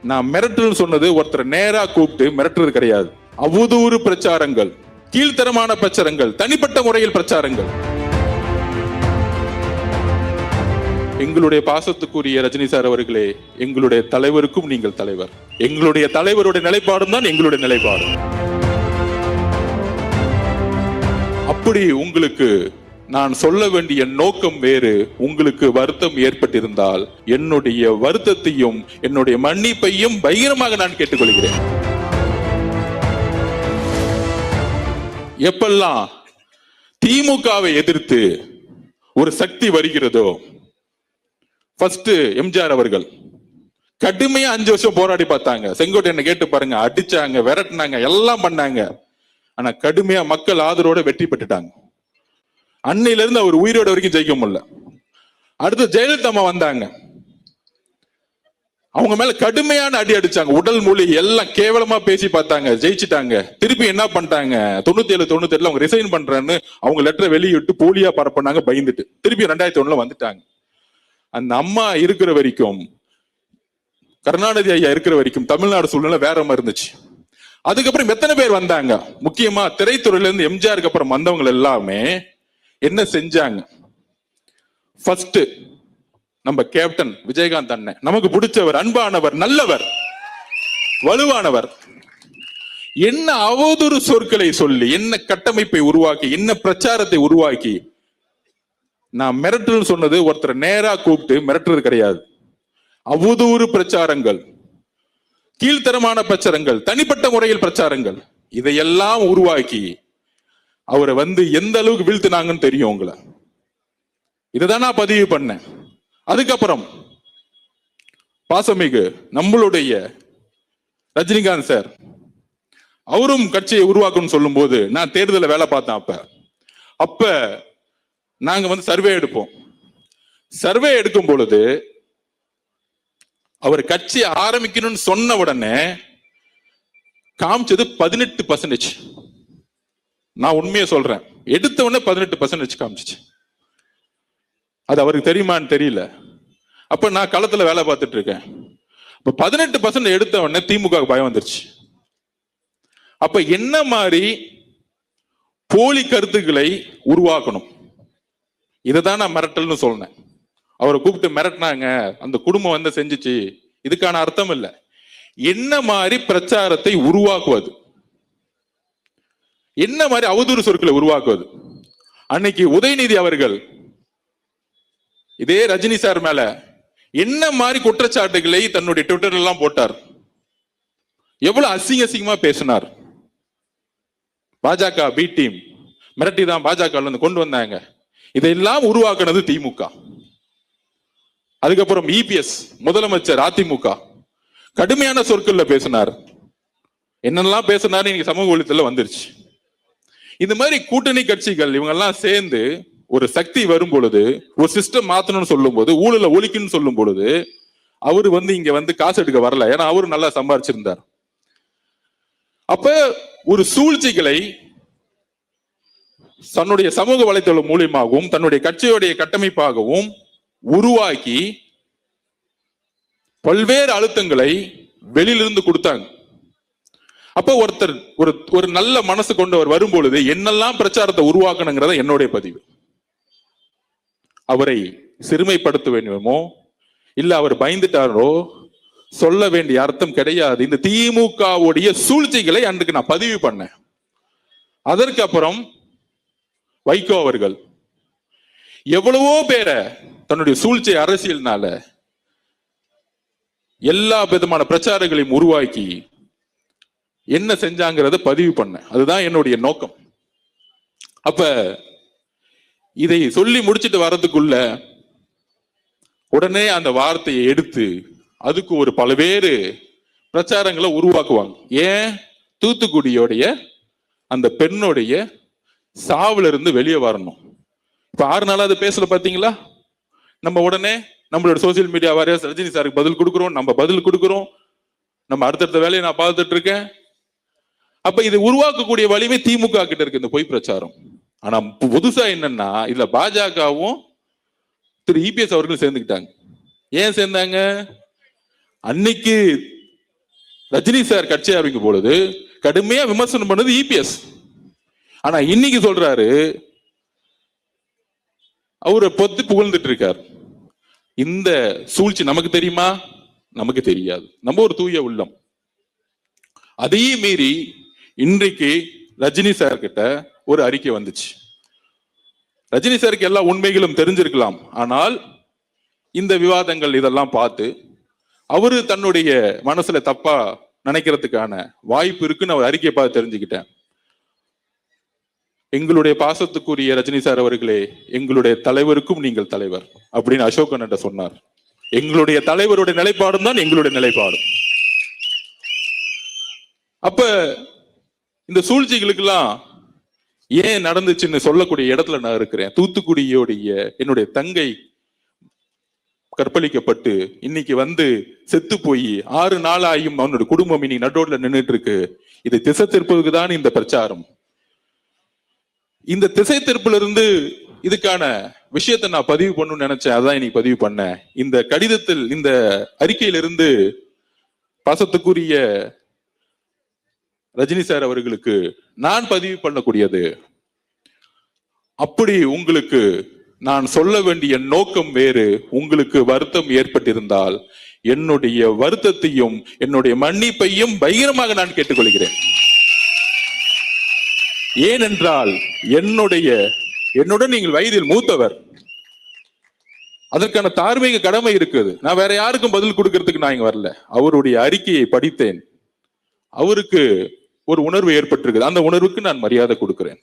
நான் மிரட்டல் சொன்னது ஒருத்தர் நேரா கூப்பிட்டு மிரட்டுறது கிடையாது. அவதூறு பிரச்சாரங்கள், கீழ்த்தரமான பிரச்சாரங்கள், தனிப்பட்ட முறையில் பிரச்சாரங்கள். எங்களுடைய பாசத்துக்குரிய ரஜினி சார் அவர்களே, எங்களுடைய தலைவருக்கும் நீங்கள் தலைவர். எங்களுடைய தலைவருடைய நிலைப்பாடும் தான் எங்களுடைய நிலைப்பாடு. அப்படி உங்களுக்கு நான் சொல்ல வேண்டிய நோக்கம் வேறு, உங்களுக்கு வருத்தம் ஏற்பட்டிருந்தால் என்னுடைய வருத்தத்தையும் என்னுடைய மன்னிப்பையும் பகிரமாக நான் கேட்டுக்கொள்கிறேன். எப்பெல்லாம் திமுகவை எதிர்த்து ஒரு சக்தி வருகிறதோ, ஃபர்ஸ்ட் எம்ஜிஆர் அவர்கள் கடுமையா 5 வருஷம் போராடி பார்த்தாங்க. செங்கோட்டையனை கேட்டு பாருங்க, அடிச்சாங்க, விரட்டினாங்க, எல்லாம் பண்ணாங்க. ஆனா கடுமையா மக்கள் ஆதரவோட வெற்றி பெற்றுட்டாங்க. அன்னையில இருந்து அவர் உயிரோட வரைக்கும் ஜெயிக்க முடியல. அடுத்து ஜெயலலிதா அம்மா வந்தாங்க, அவங்க மேல கடுமையான அடி அடிச்சாங்க, உடல் மொழி எல்லாம் கேவலமா பேசி பார்த்தாங்க, ஜெயிச்சுட்டாங்க. திருப்பி என்ன பண்ணிட்டாங்க, 97-98 அவங்க ரிசைன் பண்றேன்னு அவங்க லெட்டரை வெளியிட்டு போலியா பரப்பினாங்க, பயந்துட்டு திருப்பி 2001 வந்துட்டாங்க. அந்த அம்மா இருக்கிற வரைக்கும், கருணாநிதி ஐயா இருக்கிற வரைக்கும் தமிழ்நாடு சூழ்நிலை வேற மாதிரி இருந்துச்சு. அதுக்கப்புறம் எத்தனை பேர் வந்தாங்க, முக்கியமா திரைத்துறையில இருந்து எம்ஜிஆருக்கு அப்புறம் வந்தவங்க எல்லாமே என்ன செஞ்சாங்க? ஃபர்ஸ்ட் நம்ம கேப்டன் விஜயகாந்த் அண்ணன், நமக்கு பிடிச்சவர், அன்பானவர், நல்லவர், வலுவானவர். என்ன அவதூறு சொற்களை சொல்லி, என்ன கட்டமைப்பை உருவாக்கி, என்ன பிரச்சாரத்தை உருவாக்கி, நான் மிரட்டல் சொன்னது ஒருத்தர் நேரா கூப்பிட்டு மிரட்டுறது கிடையாது. அவதூறு பிரச்சாரங்கள், கீழ்த்தரமான பிரச்சாரங்கள், தனிப்பட்ட முறையில் பிரச்சாரங்கள், இதையெல்லாம் உருவாக்கி அவரை எந்த அளவுக்கு வீழ்த்தினாங்கன்னு தெரியும் உங்களை. இதைதான் நான் பதிவு பண்ணேன். அதுக்கப்புறம் பாசமிகு நம்மளுடைய ரஜினிகாந்த் சார், அவரும் கட்சியை உருவாக்கணும்னு சொல்லும் போது நான் தேர்தலில் வேலை பார்த்தேன். அப்ப நாங்க சர்வே எடுப்போம். சர்வே எடுக்கும் பொழுது அவர் கட்சி ஆரம்பிக்கணும்னு சொன்ன உடனே காமிச்சது 18%. நான் உண்மையை சொல்றேன், எடுத்த உடனே 18% காமிச்சிச்சு. அது அவருக்கு தெரியுமான்னு தெரியல. அப்ப நான் களத்துல வேலை பார்த்துட்டு இருக்கேன். இப்ப 18% எடுத்த உடனே திமுக பயம் வந்துருச்சு. அப்ப என்ன மாதிரி போலி கருத்துக்களை உருவாக்கணும், இதைதான் நான் மிரட்டல்னு சொன்னேன். அவரை கூப்பிட்டு மிரட்டினாங்க, அந்த குடும்பம் செஞ்சுச்சு, இதுக்கான அர்த்தம் இல்லை. என்ன மாதிரி பிரச்சாரத்தை உருவாக்குவது, என்ன மாதிரி அவதூறு சொற்களை உருவாக்குவது. அன்னைக்கு உதயநிதி அவர்கள் இதே ரஜினி சார் மேல என்ன மாதிரி குற்றச்சாட்டுகளை தன்னுடைய ட்விட்டர் எல்லாம் போட்டார், எவ்வளவு அசிங்கமா பேசினார். பாஜக பி டீம் மிரட்டி தான் பாஜக கொண்டு வந்தாங்க. இதையெல்லாம் உருவாக்குனது திமுக. அதுக்கப்புறம் இபிஎஸ் முதலமைச்சர் அதிமுக கடுமையான சொற்கள்ல பேசினார். என்னெல்லாம் பேசினாரு இன்னைக்கு சமூக ஊடகத்துல வந்துருச்சு. இந்த மாதிரி கூட்டணி கட்சிகள் இவங்க எல்லாம் சேர்ந்து ஒரு சக்தி வரும் பொழுது, ஒரு சிஸ்டம் மாத்தணும்னு சொல்லும் போது, ஊழல ஒழிக்கணும்னு சொல்லும் பொழுது, அவரு இங்க காசு எடுக்க வரல. ஏன்னா அவரு நல்லா சம்பாரிச்சிருந்தார். அப்ப ஒரு சூழ்ச்சிகளை தன்னுடைய சமூக வலைத்தளம் மூலியமாகவும் தன்னுடைய கட்சியுடைய கட்டமைப்பாகவும் உருவாக்கி பல்வேறு அழுத்தங்களை வெளியிலிருந்து கொடுத்தாங்க. அப்ப ஒருத்தர் ஒரு நல்ல மனசு கொண்டவர் வரும்பொழுது என்னெல்லாம் பிரச்சாரத்தை உருவாக்கணுங்கிறத என்னுடைய பதிவு. அவரை சிறுமைப்படுத்த வேண்டுமோ இல்ல அவர் பயந்துட்டாரோ சொல்ல வேண்டிய அர்த்தம் கிடையாது. இந்த திமுகவுடைய சூழ்ச்சிகளை அன்றைக்கு நான் பதிவு பண்ணேன். அதற்கு அப்புறம் வைகோ அவர்கள் எவ்வளவோ பேரை தன்னுடைய சூழ்ச்சி அரசியல்னால எல்லா விதமான பிரச்சாரங்களையும் உருவாக்கி என்ன செஞ்சாங்கிறத பதிவு பண்ண. அதுதான் என்னுடைய நோக்கம். அப்ப இதை சொல்லி முடிச்சிட்டு வர்றதுக்குள்ள உடனே அந்த வார்த்தையை எடுத்து அதுக்கு ஒரு பல்வேறு பிரச்சாரங்களை உருவாக்குவாங்க. ஏன் தூத்துக்குடியோடைய அந்த பெண்ணுடைய சாவுல இருந்து வெளியே வரணும். இப்ப 6 நாளா அது பேசல பாத்தீங்களா? நம்ம உடனே நம்மளோட சோசியல் மீடியா வாரியா ரஜினி சாருக்கு பதில் கொடுக்குறோம், நம்ம பதில் கொடுக்குறோம், நம்ம அடுத்தடுத்த வேலையை நான் பார்த்துட்டு இருக்கேன். அப்ப இது உருவாக்கக்கூடிய வலிமை திமுக கிட்ட இருக்கு, இந்த பொய் பிரச்சாரம். ஆனா புதுசா என்னன்னா, இதுல பாஜகவும் திரு இபிஎஸ் அவர்கள் சேர்ந்துக்கிட்டாங்க. ஏன் சேர்ந்தாங்க? அன்னைக்கு ரஜினி சார் கட்சி ஆரம்பிக்கும் பொழுது கடுமையா விமர்சனம் பண்ணது இபிஎஸ். ஆனா இன்னைக்கு சொல்றாரு, அவரை பொத்து புகழ்ந்துட்டு இருக்கார். இந்த சூழ்ச்சி நமக்கு தெரியுமா? நமக்கு தெரியாது. நம்ம ஒரு தூய உள்ளம். அதையும் மீறி இன்றைக்கு ரஜினி சார் கிட்ட ஒரு அறிக்கை வந்துச்சு. ரஜினி சாருக்கு எல்லா உண்மைகளும் தெரிஞ்சிருக்கலாம். ஆனால் இந்த விவாதங்கள் இதெல்லாம் பார்த்து அவரு தன்னுடைய மனசுல தப்பா நினைக்கிறதுக்கான வாய்ப்பு இருக்குன்னு அவர் அறிக்கையை பார்த்து தெரிஞ்சுக்கிட்டேன். எங்களுடைய பாசத்துக்குரிய ரஜினி சார் அவர்களே, எங்களுடைய தலைவருக்கும் நீங்கள் தலைவர் அப்படின்னு அசோகன் என்ற சொன்னார். எங்களுடைய தலைவருடைய நிலைப்பாடும் தான் எங்களுடைய நிலைப்பாடும். அப்ப இந்த சூழ்ச்சிகளுக்கெல்லாம் ஏன் நடந்துச்சுன்னு சொல்லக்கூடிய இடத்துல நான் இருக்கிறேன். தூத்துக்குடியோடைய என்னுடைய தங்கை கற்பழிக்கப்பட்டு இன்னைக்கு வந்து செத்து போய் 6 நாள் ஆயும் அவனுடைய குடும்பம் இன்னைக்கு நடுரோட்ல நின்றுட்டு இருக்கு. இதை திசை திருப்பதுக்கு தான் இந்த பிரச்சாரம். இந்த திசை திருப்புல இருந்து இதுக்கான விஷயத்தை நான் பதிவு பண்ணணும்னு நினைச்சேன். அதான் இன்னைக்கு பதிவு பண்ணேன். இந்த கடிதத்தில், இந்த அறிக்கையிலிருந்து பாசத்துக்குரிய ரஜினி சார் அவர்களுக்கு நான் பதிவு பண்ணக்கூடியது, அப்படி உங்களுக்கு நான் சொல்ல வேண்டிய நோக்கம் வேறு, உங்களுக்கு வருத்தம் ஏற்பட்டிருந்தால் என்னுடைய வருத்தத்தையும் என்னுடைய மன்னிப்பையும் பகிரமாக நான் கேட்டுக்கொள்கிறேன். ஏனென்றால் என்னுடன் நீங்கள் வயதில் மூத்தவர், அதற்கான தார்மீக கடமை இருக்குது. நான் வேற யாருக்கும் பதில் கொடுக்கறதுக்கு நான் இங்க வரல. அவருடைய அறிக்கையை படித்தேன். அவருக்கு ஒரு உணர்வு ஏற்பட்டிருக்குது. அந்த உணர்வுக்கு நான் மரியாதை கொடுக்கிறேன்.